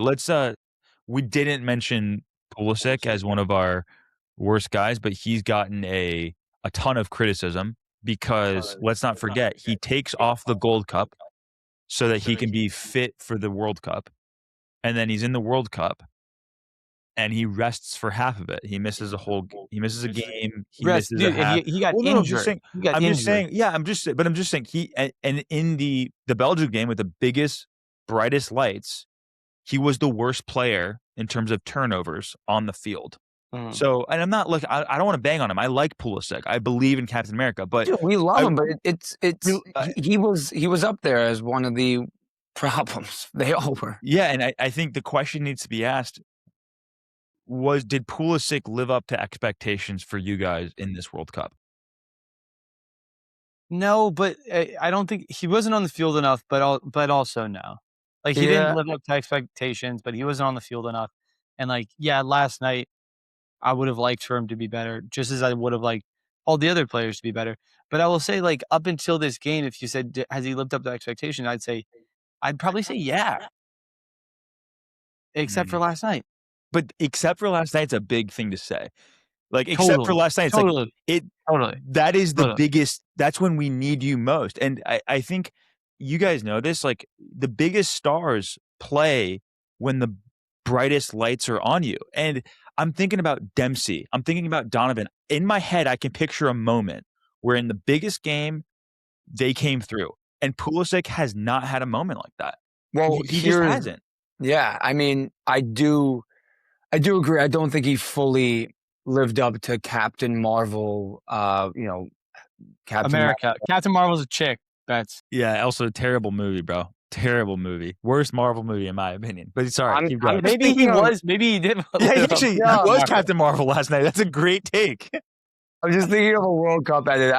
Let's we didn't mention Pulisic as one of our worst guys, but he's gotten a ton of criticism because let's not forget he takes off the Gold Cup so that he can be fit for the World Cup. And then he's in the World Cup and he rests for half of it. He misses he misses a game, he Rest, misses a dude, half. and he got Well, no, I'm just injured. saying, He got I'm just injured. saying, yeah, I'm just saying he and in the Belgium game with the biggest, brightest lights, he was the worst player in terms of turnovers on the field. So, and I'm not like I don't want to bang on him. I like Pulisic. I believe in Captain America, but Dude, we love him. But he was up there as one of the problems. They all were. Yeah, and I think the question needs to be asked: did Pulisic live up to expectations for you guys in this World Cup? No, but I don't think he wasn't on the field enough. But also no, like he didn't live up to expectations, but he wasn't on the field enough. And like, yeah, last night I would have liked for him to be better, just as I would have liked all the other players to be better. But I will say, like, up until this game, if you said, has he lived up to expectation? I'd probably say, yeah. Except for last night. But except for last night, it's a big thing to say. Like, except for last night, it's totally. That is the biggest, that's when we need you most. And I think you guys know this, like, the biggest stars play when the brightest lights are on you. And I'm thinking about Dempsey. I'm thinking about Donovan. In my head, I can picture a moment where in the biggest game, they came through. And Pulisic has not had a moment like that. Well, he just hasn't. Yeah, I mean, I do agree. I don't think he fully lived up to Captain Marvel. Captain America. Captain Marvel's a chick. That's also a terrible movie, bro. Terrible movie. Worst Marvel movie in my opinion. But sorry, keep going. Maybe he was. Maybe he did. Yeah, actually, he was Captain Marvel last night. That's a great take. I'm just thinking of a World Cup edit.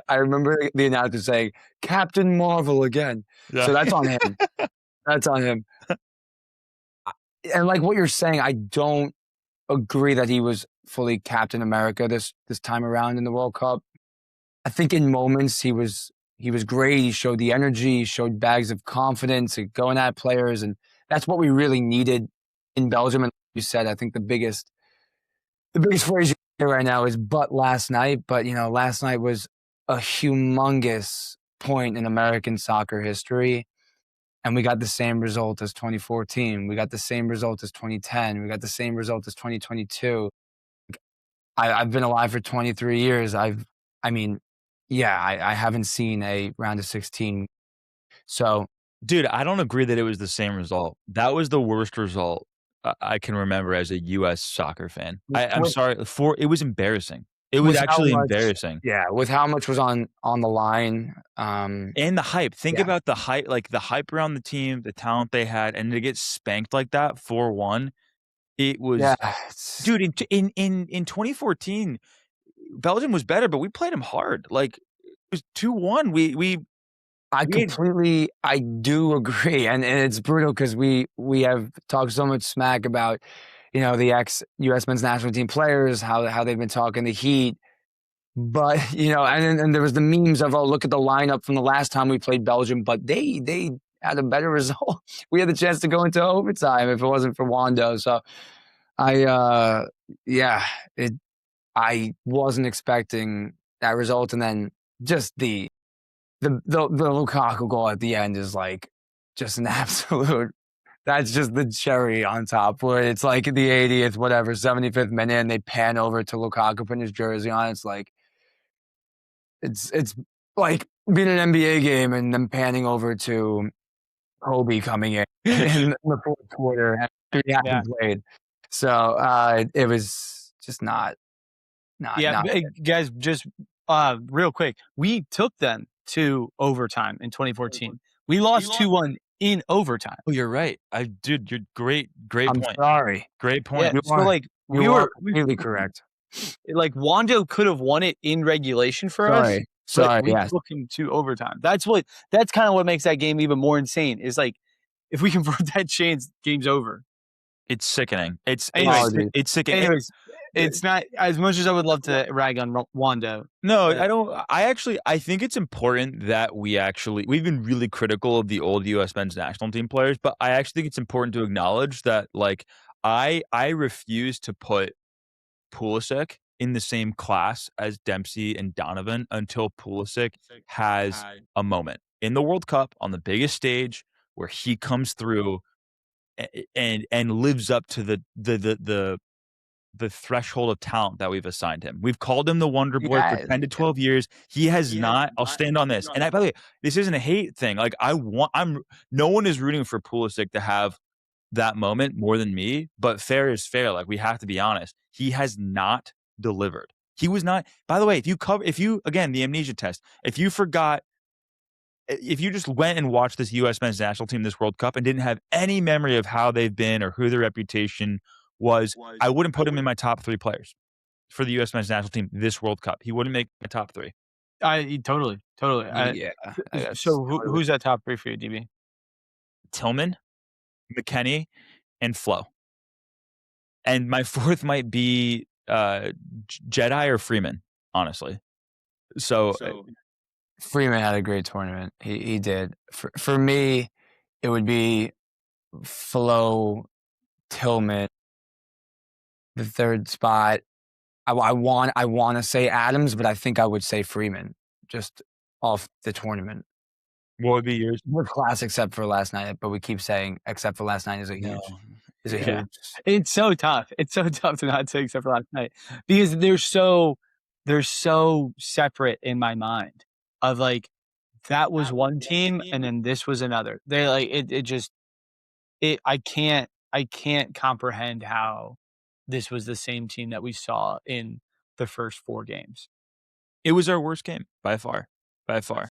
I remember the announcer saying Captain Marvel again. Yeah. So that's on him. That's on him. And like what you're saying, I don't agree that he was fully Captain America this time around in the World Cup. I think in moments he was great. He showed the energy, he showed bags of confidence, going at players, and that's what we really needed in Belgium. And like you said, I think the biggest phrase you hear right now is "but last night." But last night was a humongous point in American soccer history. And we got the same result as 2014. We got the same result as 2010. We got the same result as 2022. I've been alive for 23 years. I haven't seen a round of 16. So, dude, I don't agree that it was the same result. That was the worst result I can remember as a U.S. soccer fan. I'm sorry. It was embarrassing. It was actually embarrassing. Yeah, with how much was on the line. And the hype. Think about the hype, like the hype around the team, the talent they had, and to get spanked like that 4-1. It was, dude. In 2014, Belgium was better, but we played them hard. Like it was 2-1. I do agree, and it's brutal because we have talked so much smack about the ex-US men's national team players, how they've been talking the heat. But, and there was the memes of, look at the lineup from the last time we played Belgium, but they had a better result. We had the chance to go into overtime if it wasn't for Wando. So I wasn't expecting that result. And then just the Lukaku goal at the end is like just an absolute, that's just the cherry on top, where it's like the 80th, whatever, 75th minute, and they pan over to Lukaku putting his jersey on. It's like, it's like being an NBA game and then panning over to Kobe coming in the fourth quarter after he hadn't played. So it was just not. Guys, just real quick, we took them to overtime in 2014. We lost 2-1 in overtime. Oh, you're right. Dude, you're great point. I'm sorry. Great point. Yeah, so like we were really correct. Like Wando could have won it in regulation for us. Sorry, we took him to overtime. That's kind of what makes that game even more insane. Is like if we convert that chance, game's over. It's sickening. It's sickening. Anyways, it's not as much as I would love to rag on Wando. No, I don't. I think it's important that we've been really critical of the old U.S. men's national team players, but I actually think it's important to acknowledge that, like, I refuse to put Pulisic in the same class as Dempsey and Donovan until Pulisic has a moment in the World Cup on the biggest stage where he comes through and lives up to the threshold of talent that we've assigned him. We've called him the Wonder Boy for 10 to 12 years. He has not. I'll stand on this. And by the way, this isn't a hate thing. Like, no one is rooting for Pulisic to have that moment more than me, but fair is fair. Like, we have to be honest. He has not delivered. He was not. By the way, again, the amnesia test, if you just went and watched this U.S. men's national team this World Cup and didn't have any memory of how they've been or who their reputation was, I wouldn't put him in my top 3 players for the U.S. men's national team this World Cup. He wouldn't make my top 3. Totally. So who's that top 3 for you, DB? Tillman, McKennie, and Flo. And my 4th might be Jedi or Freeman, honestly. So Freeman had a great tournament. He did. For me, it would be Flo, Tillman. The 3rd spot, I want to say Adams, but I think I would say Freeman just off the tournament. What would be yours? We're class except for last night, but we keep saying except for last night is a huge. Huge. It's so tough. It's so tough to not say except for last night because they're so separate in my mind. Of like, that was one team and then this was another. They like it. I can't comprehend how this was the same team that we saw in the first 4 games. It was our worst game by far.